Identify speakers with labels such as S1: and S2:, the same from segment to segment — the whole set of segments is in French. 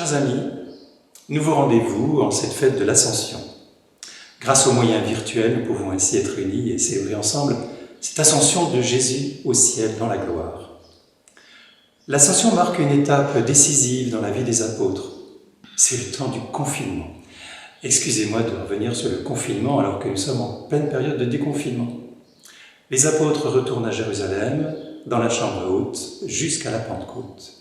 S1: Chers amis, nouveau rendez-vous en cette fête de l'Ascension. Grâce aux moyens virtuels, nous pouvons ainsi être unis et célébrer ensemble cette ascension de Jésus au ciel dans la gloire. L'Ascension marque une étape décisive dans la vie des apôtres. C'est le temps du confinement. Excusez-moi de revenir sur le confinement alors que nous sommes en pleine période de déconfinement. Les apôtres retournent à Jérusalem, dans la chambre haute, jusqu'à la Pentecôte.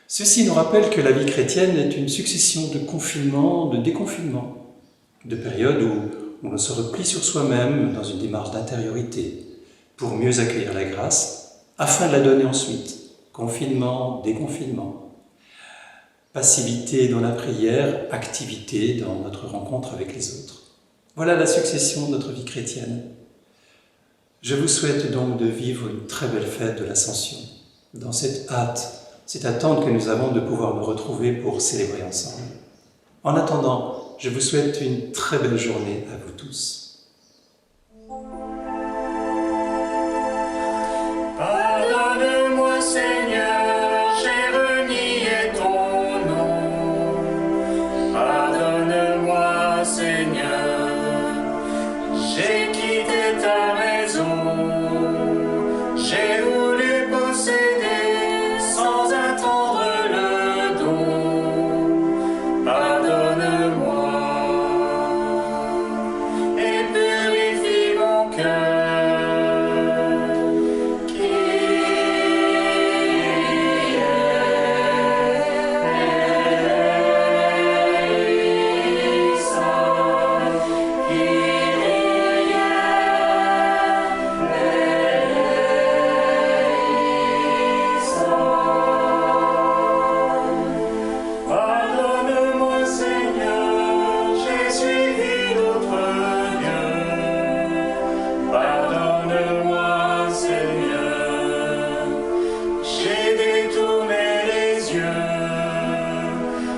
S1: Ceci nous rappelle que la vie chrétienne est une succession de confinements, de déconfinements, de périodes où on se replie sur soi-même dans une démarche d'intériorité pour mieux accueillir la grâce, afin de la donner ensuite. Confinement, déconfinement. Passivité dans la prière, activité dans notre rencontre avec les autres. Voilà la succession de notre vie chrétienne. Je vous souhaite donc de vivre une très belle fête de l'Ascension, dans cette hâte, cette attente que nous avons de pouvoir nous retrouver pour célébrer ensemble. En attendant, je vous souhaite une très belle journée à vous tous.
S2: Pardonne-moi, Seigneur, j'ai renié ton nom. Pardonne-moi, Seigneur, j'ai quitté ta maison. J'ai voulu posséder sans attendre le don. Pardonne-moi et purifie mon cœur. Pardonne-moi, Seigneur, j'ai suivi d'autres dieux. Pardonne-moi, Seigneur, j'ai détourné les yeux.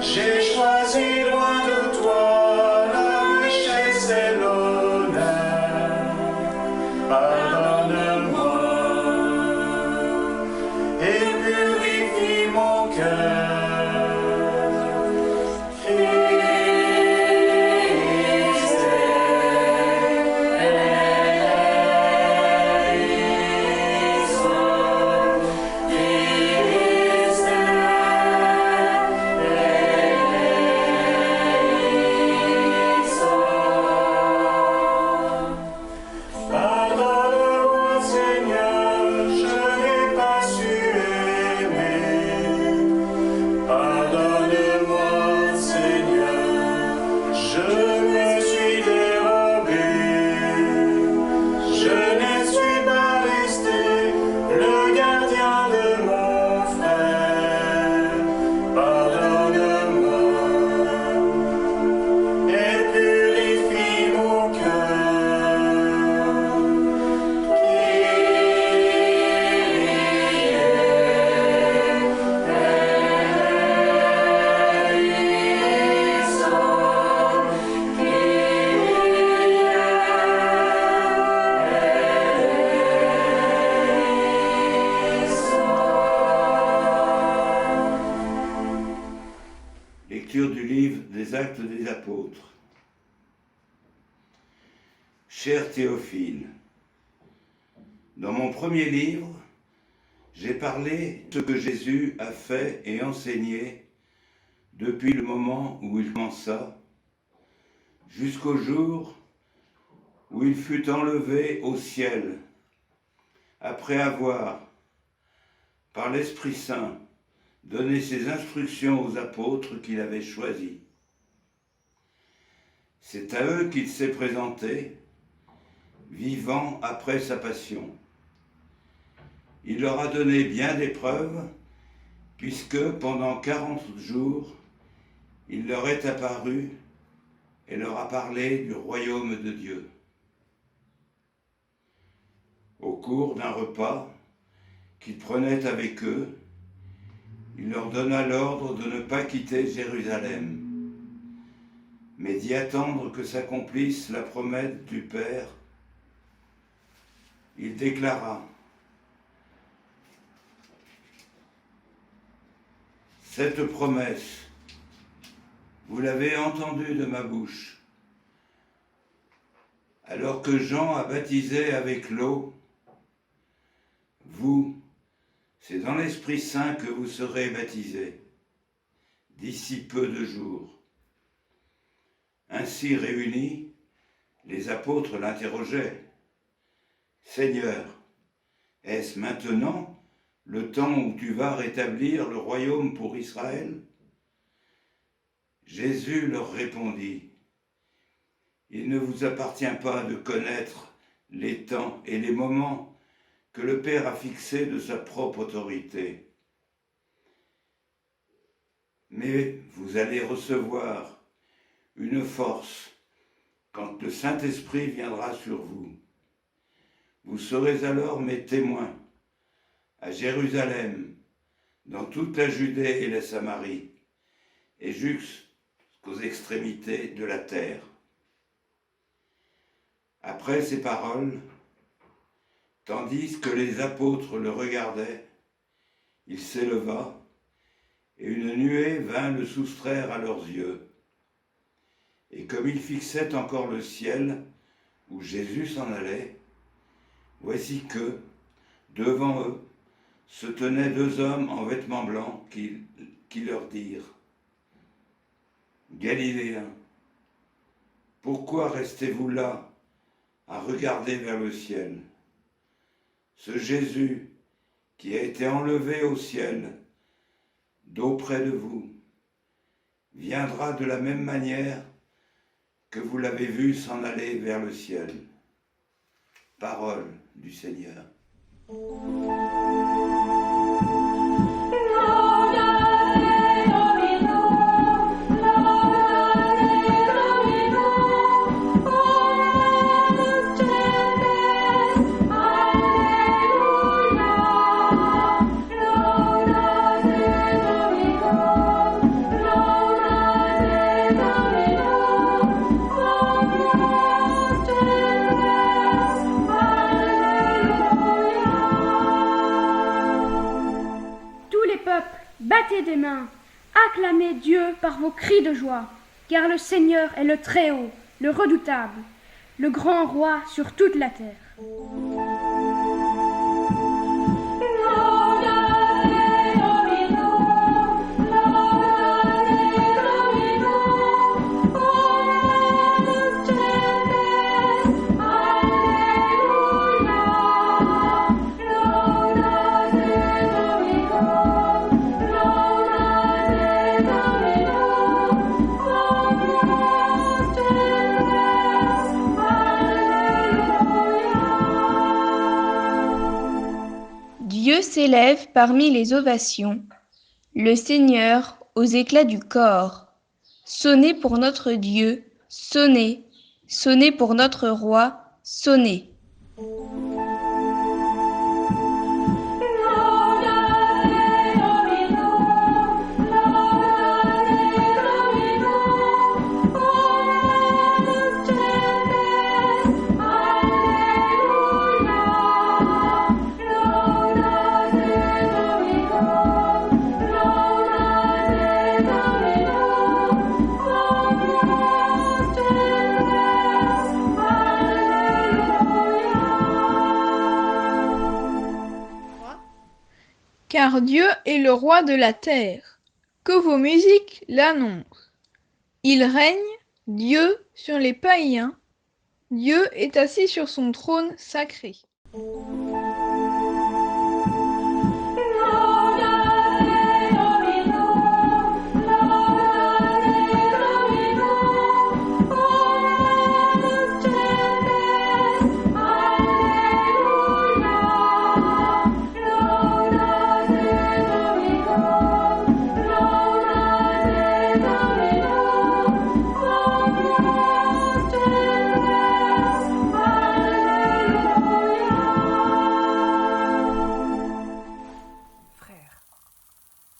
S2: J'ai choisi loin de toi la richesse et l'honneur. Pardonne-moi et purifie mon cœur. Pardonne-moi, Seigneur, je n'ai pas su aimer. Pardonne-moi, Seigneur, je me suis dérobé. Je ne suis pas resté le gardien de mon frère. Pardonne-moi et purifie mon cœur.
S3: Lecture du livre des Actes des Apôtres. Cher Théophile, dans mon premier livre, j'ai parlé de ce que Jésus a fait et enseigné depuis le moment où il commença, jusqu'au jour où il fut enlevé au ciel, après avoir, par l'Esprit Saint, donné ses instructions aux apôtres qu'il avait choisis. C'est à eux qu'il s'est présenté, vivant après sa passion. Il leur a donné bien des preuves, puisque pendant 40 jours, il leur est apparu et leur a parlé du royaume de Dieu. Au cours d'un repas qu'il prenait avec eux, il leur donna l'ordre de ne pas quitter Jérusalem, mais d'y attendre que s'accomplisse la promesse du Père. Il déclara : Cette promesse, Vous l'avez entendu de ma bouche. Alors que Jean a baptisé avec l'eau, vous, c'est dans l'Esprit Saint que vous serez baptisés, d'ici peu de jours. Ainsi réunis, les apôtres l'interrogeaient. Seigneur, est-ce maintenant le temps où tu vas rétablir le royaume pour Israël ? Jésus leur répondit, il ne vous appartient pas de connaître les temps et les moments que le Père a fixés de sa propre autorité. Mais vous allez recevoir une force quand le Saint-Esprit viendra sur vous. Vous serez alors mes témoins à Jérusalem, dans toute la Judée et la Samarie, et jusqu'aux extrémités de la terre. Après ces paroles, tandis que les apôtres le regardaient, il s'éleva, et une nuée vint le soustraire à leurs yeux. Et comme ils fixaient encore le ciel, où Jésus s'en allait, voici que, devant eux, se tenaient deux hommes en vêtements blancs qui leur dirent, « Galiléens, pourquoi restez-vous là à regarder vers le ciel ? Ce Jésus qui a été enlevé au ciel d'auprès de vous viendra de la même manière que vous l'avez vu s'en aller vers le ciel. » Parole du Seigneur.
S4: Battez des mains, acclamez Dieu par vos cris de joie, car le Seigneur est le Très-Haut, le Redoutable, le grand roi sur toute la terre.
S5: Dieu s'élève parmi les ovations, le Seigneur aux éclats du corps. Sonnez pour notre Dieu, sonnez, sonnez pour notre roi, sonnez.
S6: Car Dieu est le roi de la terre, que vos musiques l'annoncent. Il règne, Dieu, sur les païens, Dieu est assis sur son trône sacré.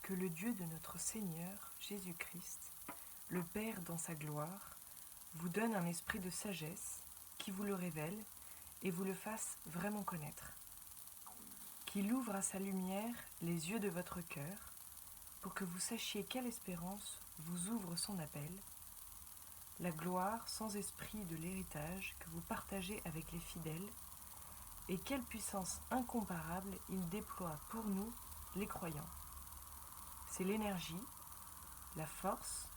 S7: Que le Dieu de notre Seigneur Jésus-Christ, le Père dans sa gloire, vous donne un esprit de sagesse qui vous le révèle et vous le fasse vraiment connaître. Qu'il ouvre à sa lumière les yeux de votre cœur pour que vous sachiez quelle espérance vous ouvre son appel, la gloire sans esprit de l'héritage que vous partagez avec les fidèles, et quelle puissance incomparable il déploie pour nous, les croyants. C'est l'énergie, la force,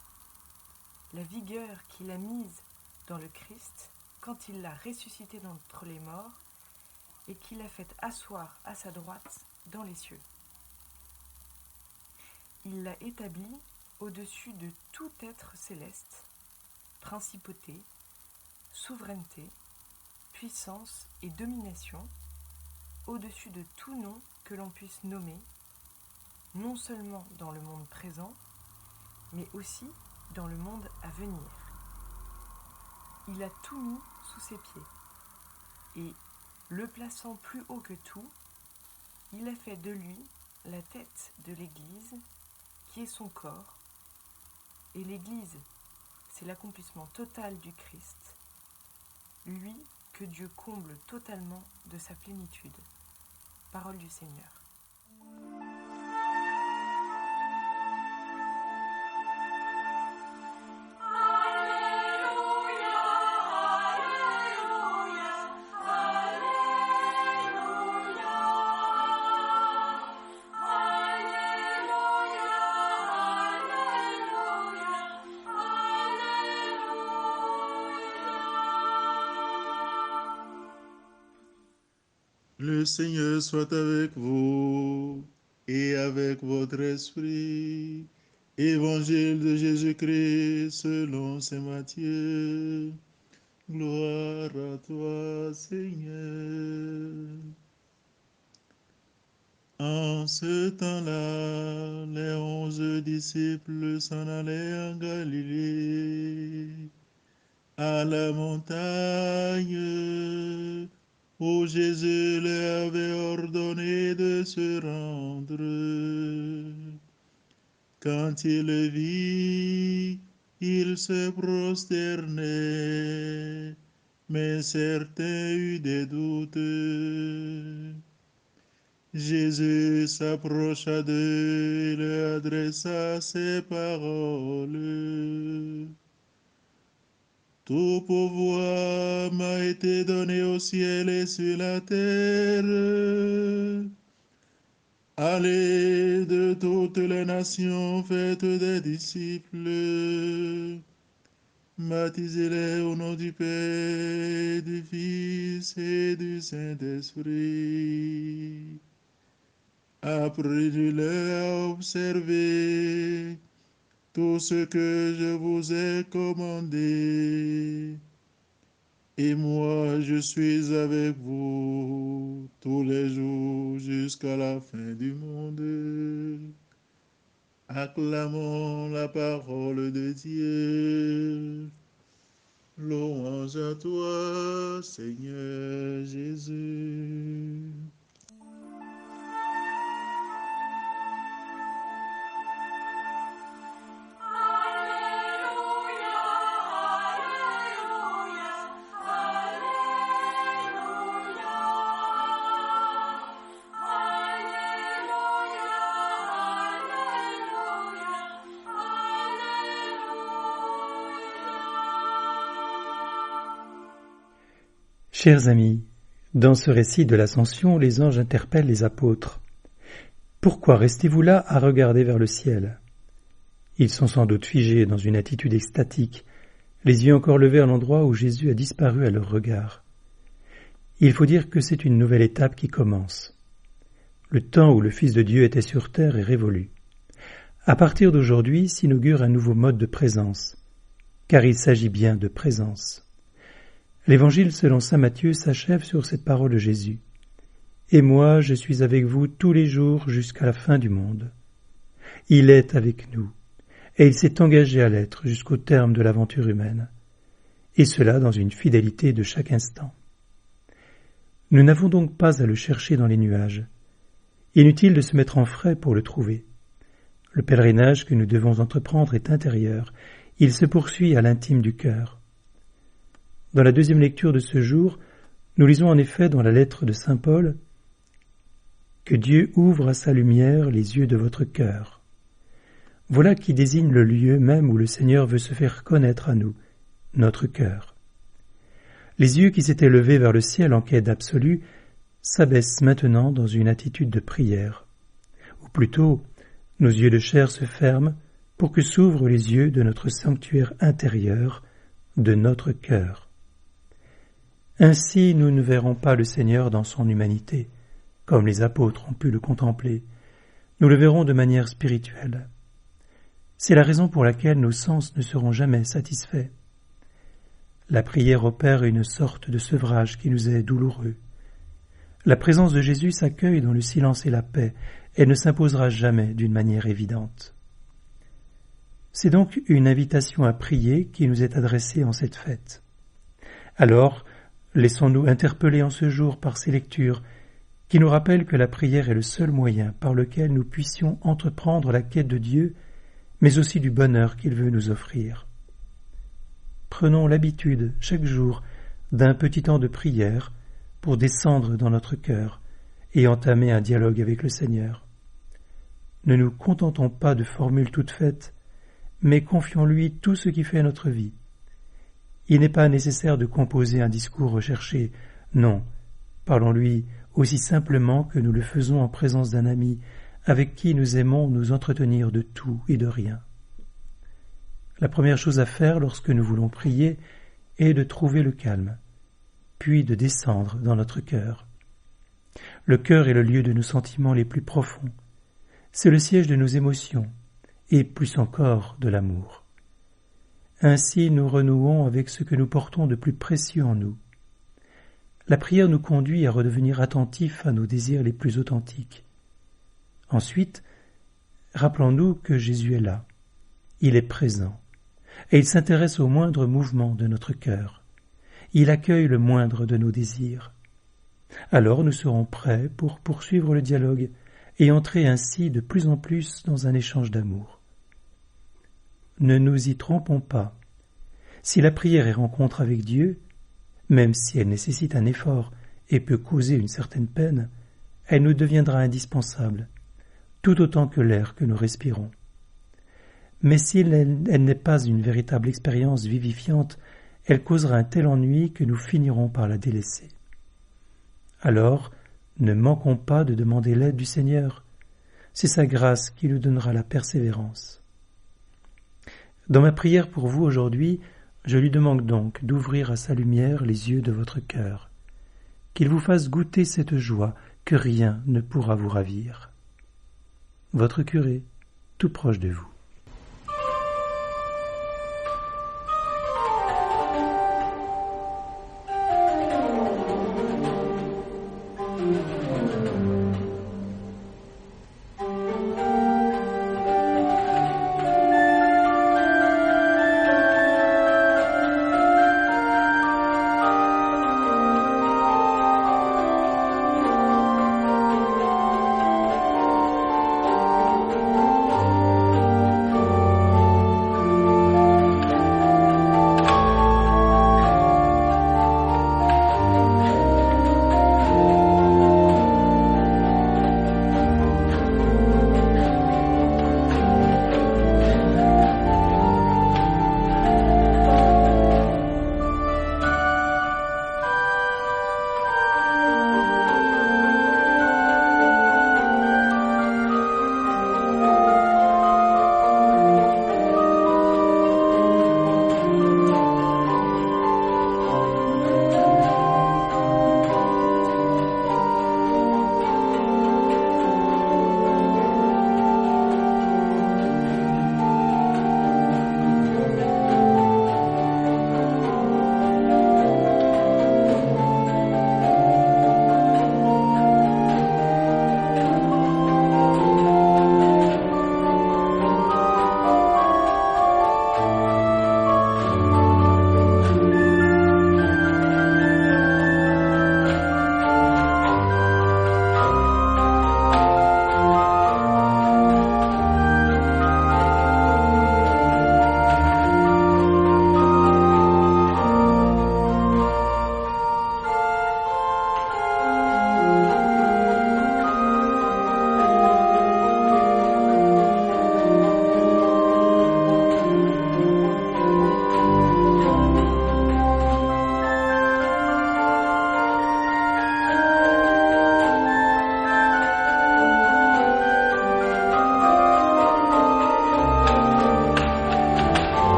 S7: la vigueur qu'il a mise dans le Christ quand il l'a ressuscité d'entre les morts et qu'il l'a fait asseoir à sa droite dans les cieux. Il l'a établi au-dessus de tout être céleste, principauté, souveraineté, puissance et domination, au-dessus de tout nom que l'on puisse nommer, non seulement dans le monde présent, mais aussi dans le monde à venir. Il a tout mis sous ses pieds, et, le plaçant plus haut que tout, il a fait de lui la tête de l'Église, qui est son corps, et l'Église, c'est l'accomplissement total du Christ, lui que Dieu comble totalement de sa plénitude. Parole du Seigneur.
S8: Le Seigneur soit avec vous et avec votre esprit. Évangile de Jésus-Christ selon saint Matthieu. Gloire à toi, Seigneur. En ce temps-là, les 11 disciples s'en allaient en Galilée, à la montagne où Jésus leur avait ordonné de se rendre. Quand il le vit, il se prosternait, mais certains eurent des doutes. Jésus s'approcha d'eux et leur adressa ces paroles. Tout pouvoir m'a été donné au ciel et sur la terre. Allez de toutes les nations, faites des disciples. Baptisez-les au nom du Père, du Fils et du Saint-Esprit. Apprenez-leur à observer tout ce que je vous ai commandé. Et moi, je suis avec vous tous les jours jusqu'à la fin du monde. Acclamons la parole de Dieu. Louange à toi, Seigneur Jésus.
S1: Chers amis, dans ce récit de l'Ascension, les anges interpellent les apôtres. Pourquoi restez-vous là à regarder vers le ciel ? Ils sont sans doute figés dans une attitude extatique, les yeux encore levés à l'endroit où Jésus a disparu à leur regard. Il faut dire que c'est une nouvelle étape qui commence. Le temps où le Fils de Dieu était sur terre est révolu. À partir d'aujourd'hui s'inaugure un nouveau mode de présence, car il s'agit bien de présence. L'Évangile selon saint Matthieu s'achève sur cette parole de Jésus. « Et moi, je suis avec vous tous les jours jusqu'à la fin du monde. » Il est avec nous, et il s'est engagé à l'être jusqu'au terme de l'aventure humaine, et cela dans une fidélité de chaque instant. Nous n'avons donc pas à le chercher dans les nuages. Inutile de se mettre en frais pour le trouver. Le pèlerinage que nous devons entreprendre est intérieur, il se poursuit à l'intime du cœur. Dans la deuxième lecture de ce jour, nous lisons en effet dans la lettre de saint Paul que Dieu ouvre à sa lumière les yeux de votre cœur. Voilà qui désigne le lieu même où le Seigneur veut se faire connaître à nous, notre cœur. Les yeux qui s'étaient levés vers le ciel en quête absolue s'abaissent maintenant dans une attitude de prière. Ou plutôt, nos yeux de chair se ferment pour que s'ouvrent les yeux de notre sanctuaire intérieur, de notre cœur. Ainsi, nous ne verrons pas le Seigneur dans son humanité, comme les apôtres ont pu le contempler. Nous le verrons de manière spirituelle. C'est la raison pour laquelle nos sens ne seront jamais satisfaits. La prière opère une sorte de sevrage qui nous est douloureux. La présence de Jésus s'accueille dans le silence et la paix. Elle ne s'imposera jamais d'une manière évidente. C'est donc une invitation à prier qui nous est adressée en cette fête. Alors, laissons-nous interpeller en ce jour par ces lectures qui nous rappellent que la prière est le seul moyen par lequel nous puissions entreprendre la quête de Dieu, mais aussi du bonheur qu'il veut nous offrir. Prenons l'habitude, chaque jour, d'un petit temps de prière pour descendre dans notre cœur et entamer un dialogue avec le Seigneur. Ne nous contentons pas de formules toutes faites, mais confions-lui tout ce qui fait notre vie. Il n'est pas nécessaire de composer un discours recherché, non, parlons-lui aussi simplement que nous le faisons en présence d'un ami avec qui nous aimons nous entretenir de tout et de rien. La première chose à faire lorsque nous voulons prier est de trouver le calme, puis de descendre dans notre cœur. Le cœur est le lieu de nos sentiments les plus profonds. C'est le siège de nos émotions, et plus encore de l'amour. Ainsi nous renouons avec ce que nous portons de plus précieux en nous. La prière nous conduit à redevenir attentifs à nos désirs les plus authentiques. Ensuite, rappelons-nous que Jésus est là. Il est présent, et il s'intéresse au moindre mouvement de notre cœur. Il accueille le moindre de nos désirs. Alors nous serons prêts pour poursuivre le dialogue et entrer ainsi de plus en plus dans un échange d'amour. Ne nous y trompons pas. Si la prière est rencontre avec Dieu, même si elle nécessite un effort et peut causer une certaine peine, elle nous deviendra indispensable, tout autant que l'air que nous respirons. Mais si elle n'est pas une véritable expérience vivifiante, elle causera un tel ennui que nous finirons par la délaisser. Alors, ne manquons pas de demander l'aide du Seigneur. C'est sa grâce qui nous donnera la persévérance. Dans ma prière pour vous aujourd'hui, je lui demande donc d'ouvrir à sa lumière les yeux de votre cœur, qu'il vous fasse goûter cette joie que rien ne pourra vous ravir. Votre curé, tout proche de vous.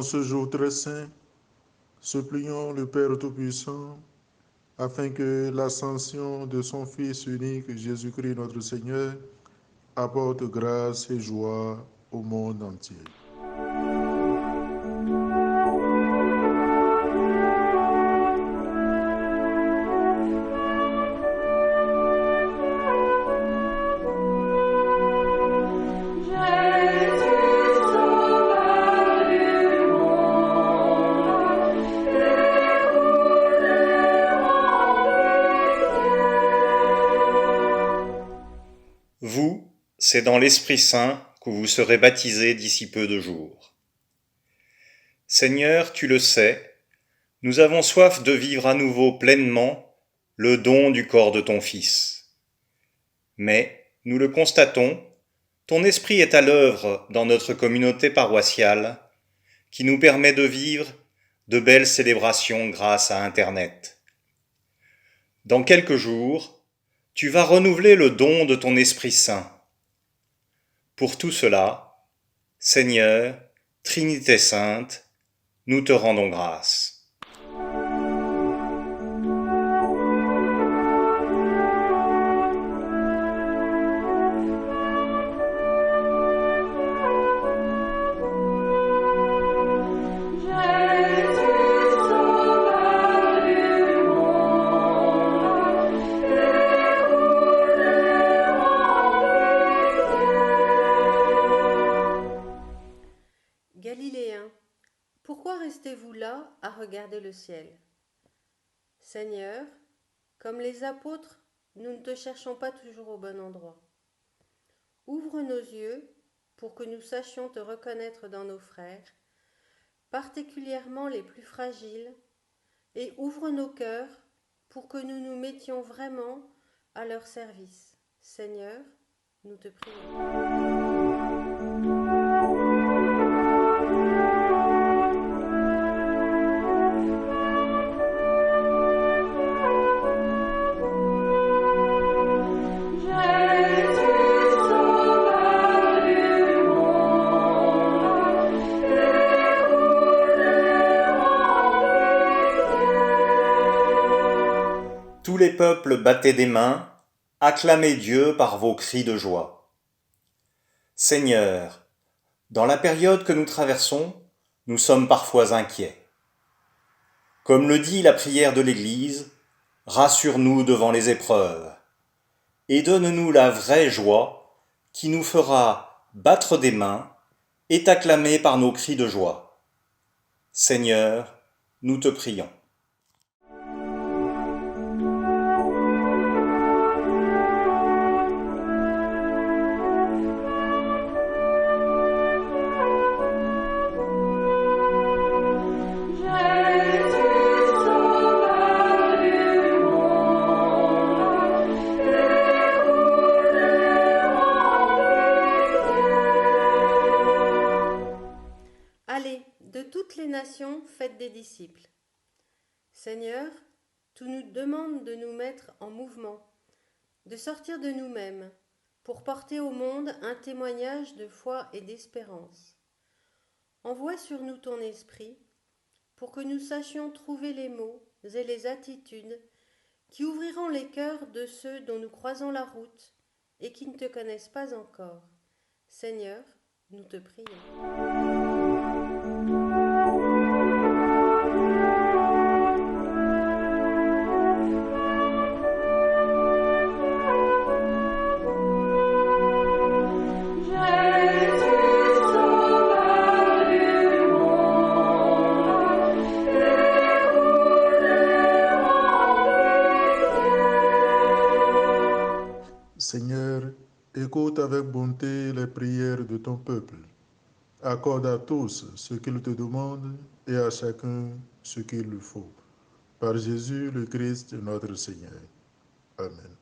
S8: ce jour très saint, supplions le Père Tout-Puissant afin que l'ascension de son Fils unique, Jésus-Christ notre Seigneur, apporte grâce et joie au monde entier.
S9: Vous, c'est dans l'Esprit Saint que vous serez baptisés d'ici peu de jours. Seigneur, tu le sais, nous avons soif de vivre à nouveau pleinement le don du corps de ton Fils. Mais, nous le constatons, ton Esprit est à l'œuvre dans notre communauté paroissiale, qui nous permet de vivre de belles célébrations grâce à Internet. Dans quelques jours, tu vas renouveler le don de ton Esprit Saint. Pour tout cela, Seigneur, Trinité Sainte, nous te rendons grâce.
S10: Galiléens, pourquoi restez-vous là à regarder le ciel? Seigneur, comme les apôtres, nous ne te cherchons pas toujours au bon endroit. Ouvre nos yeux pour que nous sachions te reconnaître dans nos frères, particulièrement les plus fragiles, et ouvre nos cœurs pour que nous nous mettions vraiment à leur service. Seigneur, nous te prions.
S9: Tous les peuples battez des mains, acclamez Dieu par vos cris de joie. Seigneur, dans la période que nous traversons, nous sommes parfois inquiets. Comme le dit la prière de l'Église, rassure-nous devant les épreuves et donne-nous la vraie joie qui nous fera battre des mains et t'acclamer par nos cris de joie. Seigneur, nous te prions.
S10: Allez, de toutes les nations, faites des disciples. Seigneur, tu nous demandes de nous mettre en mouvement, de sortir de nous-mêmes, pour porter au monde un témoignage de foi et d'espérance. Envoie sur nous ton esprit, pour que nous sachions trouver les mots et les attitudes qui ouvriront les cœurs de ceux dont nous croisons la route et qui ne te connaissent pas encore. Seigneur, nous te prions.
S8: Seigneur, écoute avec bonté les prières de ton peuple. Accorde à tous ce qu'ils te demandent et à chacun ce qu'il lui faut. Par Jésus le Christ, notre Seigneur. Amen.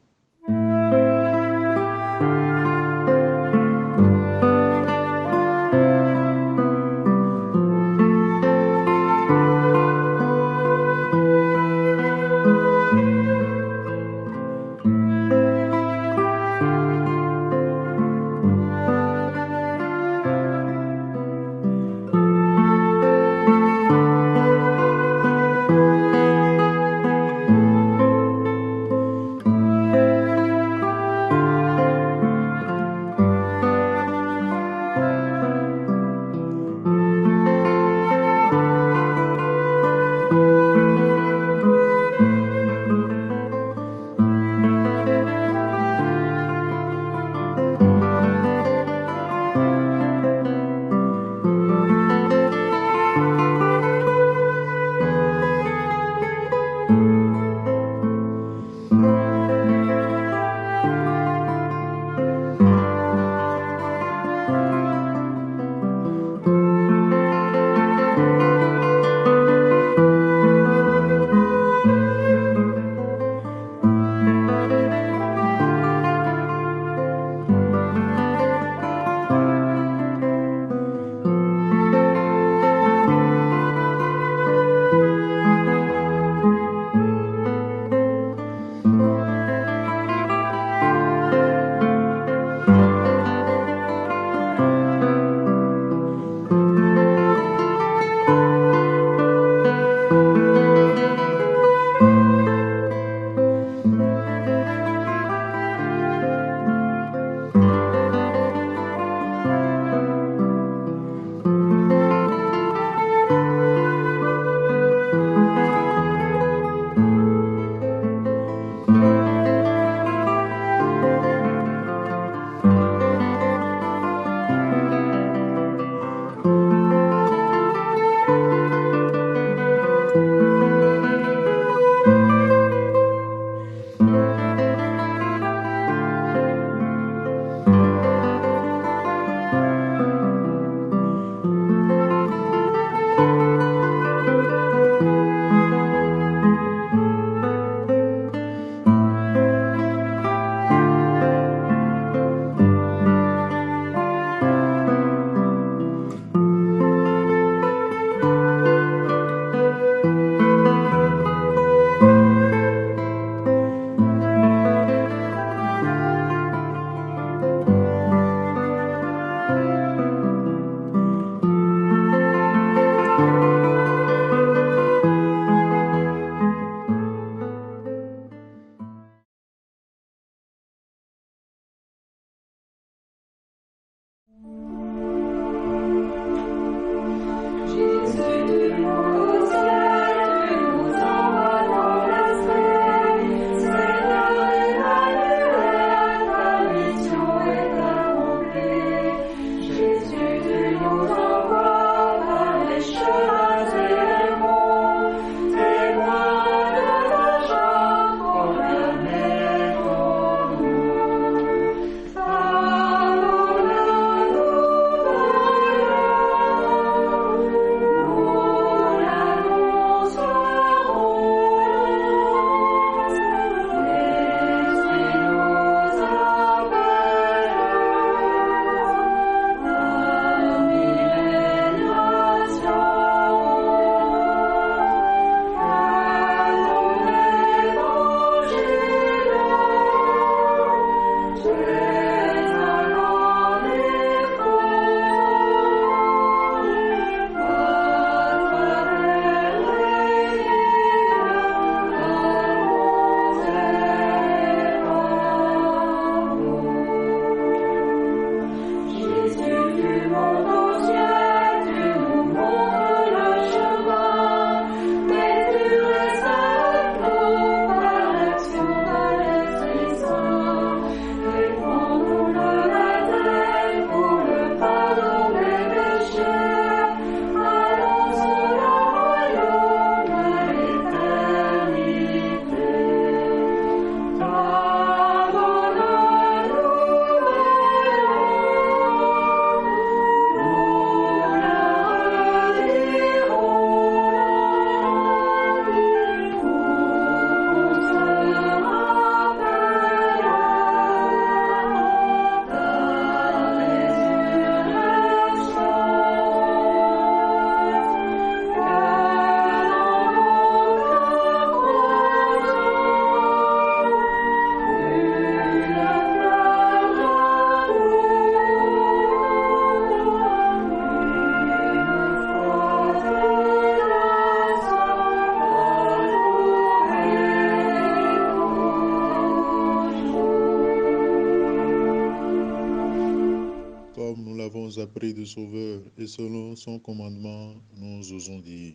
S8: appris de Sauveur, et selon son commandement, nous osons dire: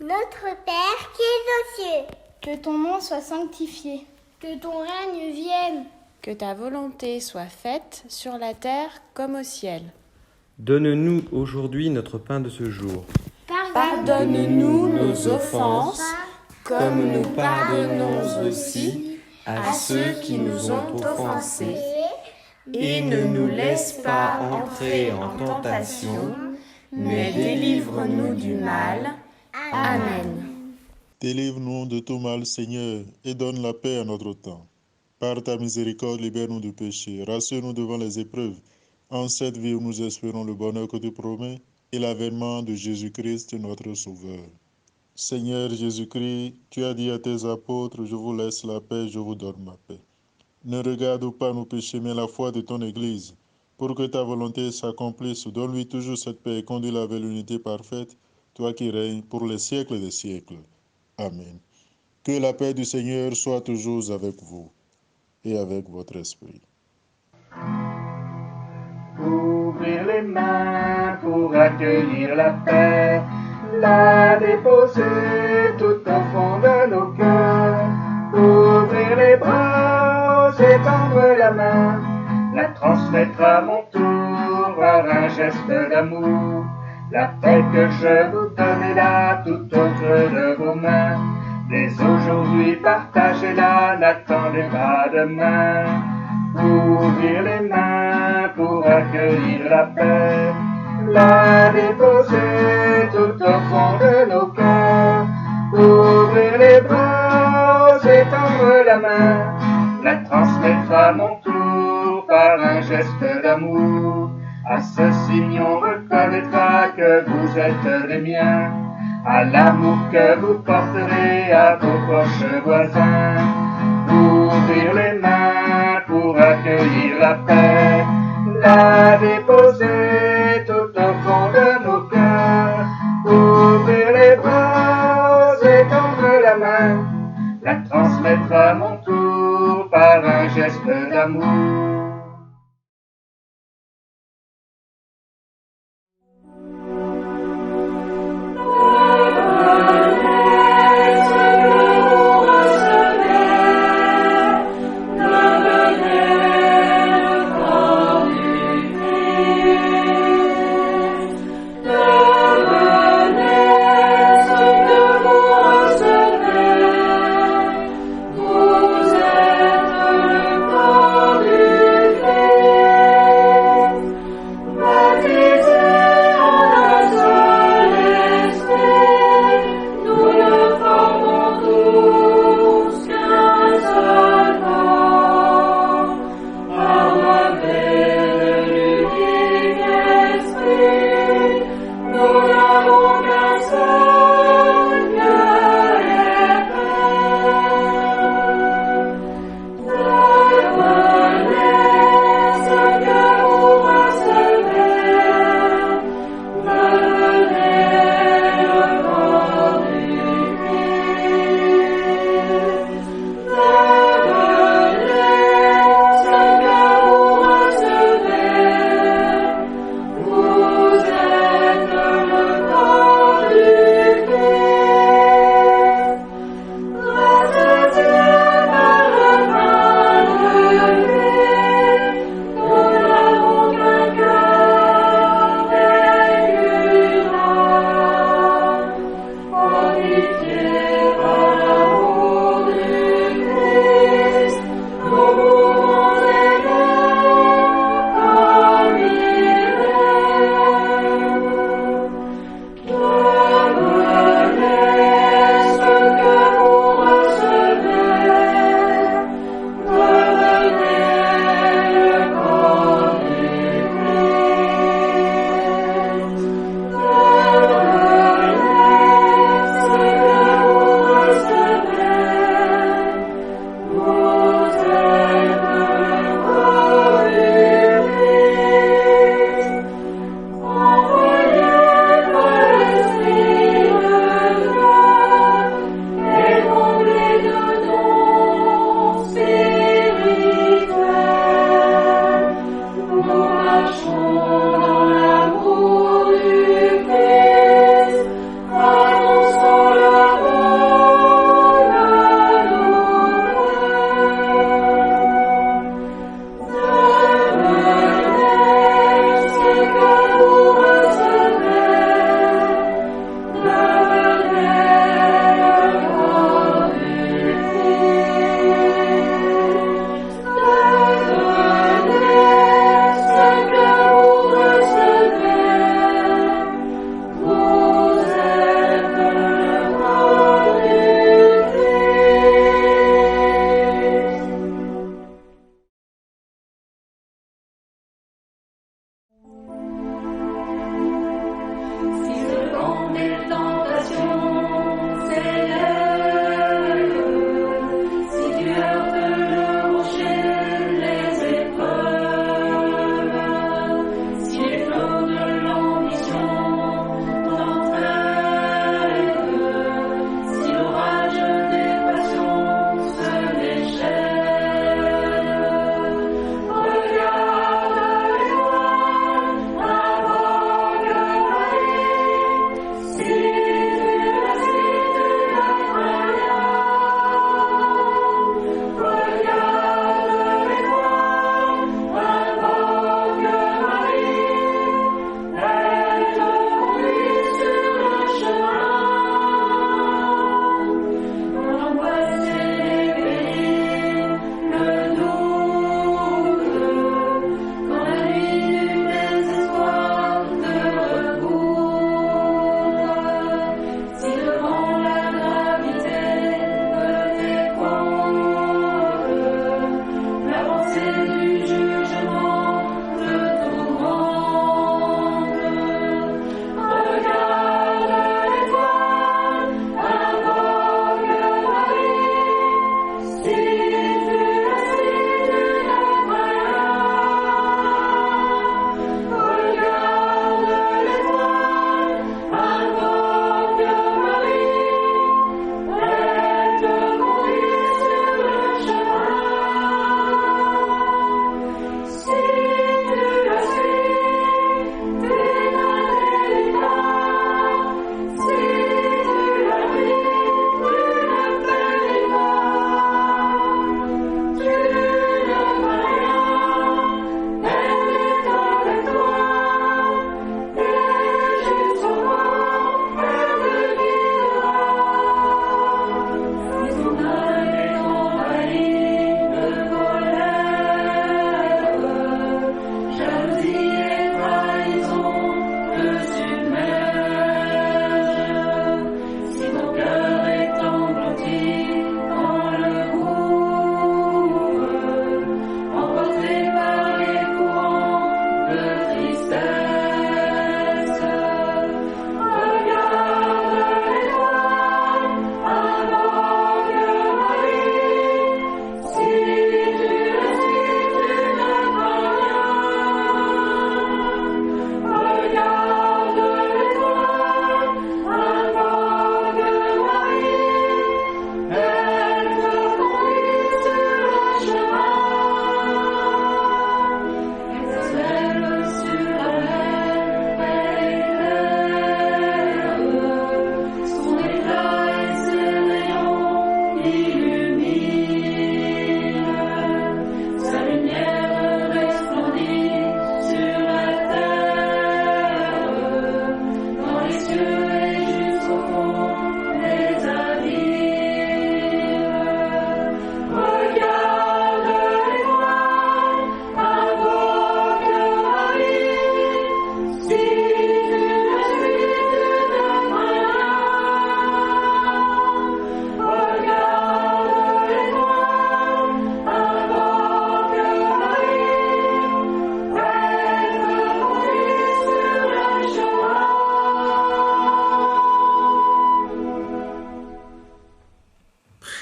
S11: Notre Père qui es aux cieux,
S12: que ton nom soit sanctifié,
S11: que ton règne vienne,
S13: que ta volonté soit faite sur la terre comme au ciel.
S14: Donne-nous aujourd'hui notre pain de ce jour.
S13: Pardonne-nous nos offenses, comme nous pardonnons aussi à ceux qui nous ont offensés. Et ne nous laisse pas entrer en tentation, mais délivre-nous du mal. Amen.
S8: Délivre-nous de tout mal, Seigneur, et donne la paix à notre temps. Par ta miséricorde, libère-nous du péché, rassure-nous devant les épreuves. En cette vie où nous espérons le bonheur que tu promets et l'avènement de Jésus-Christ, notre Sauveur. Seigneur Jésus-Christ, tu as dit à tes apôtres: je vous laisse la paix, je vous donne ma paix. Ne regarde pas nos péchés, mais la foi de ton Église. Pour que ta volonté s'accomplisse, donne-lui toujours cette paix et conduis-la vers l'unité parfaite, toi qui règnes pour les siècles des siècles. Amen. Que la paix du Seigneur soit toujours avec vous et avec votre esprit.
S2: Ouvrir les mains pour accueillir la paix, la déposer tout au fond de nos cœurs. Ouvrir les bras, étendre la main, la transmettre à mon tour par un geste d'amour. La paix que je vous donne est là, tout au creux de vos mains. Dès aujourd'hui, partagez-la, n'attendez pas demain. Ouvrir les mains pour accueillir la paix, la déposer tout au fond de nos cœurs. Ouvrir les bras, étendre la main, la transmettre à mon tour par un geste d'amour. À ce signe on reconnaîtra que vous êtes les miens, à l'amour que vous porterez à vos proches voisins. Ouvrir les mains pour accueillir la paix, la déposer tout au fond de nos cœurs. Ouvrir les bras, étendre la main, la transmettre à mon tour par un geste d'amour. Vous êtes le corps du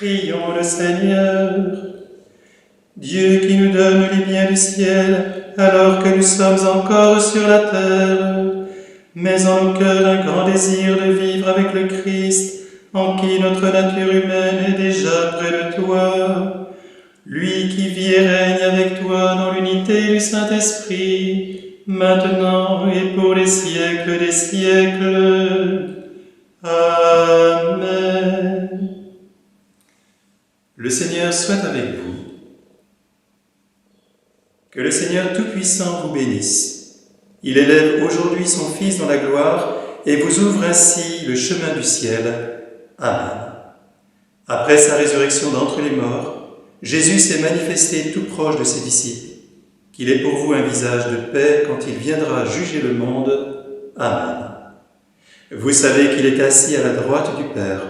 S1: Prions le Seigneur. Dieu qui nous donne les biens du ciel alors que nous sommes encore sur la terre, mets en nos cœurs un grand désir de vivre avec le Christ, en qui notre nature humaine est déjà près de toi. Lui qui vit et règne avec toi dans l'unité du Saint-Esprit, maintenant et pour les siècles des siècles. Amen. Le Seigneur soit avec vous. Que le Seigneur Tout-Puissant vous bénisse. Il élève aujourd'hui son Fils dans la gloire et vous ouvre ainsi le chemin du ciel. Amen. Après sa résurrection d'entre les morts, Jésus s'est manifesté tout proche de ses disciples, qu'il ait pour vous un visage de paix quand il viendra juger le monde. Amen. Vous savez qu'il est assis à la droite du Père,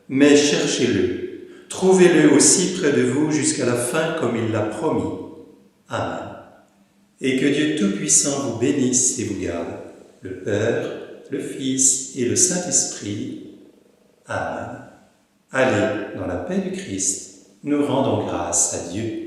S1: mais cherchez-le. Trouvez-le aussi près de vous jusqu'à la fin comme il l'a promis. Amen. Et que Dieu Tout-Puissant vous bénisse et vous garde, le Père, le Fils et le Saint-Esprit. Amen. Allez, dans la paix du Christ, nous rendons grâce à Dieu.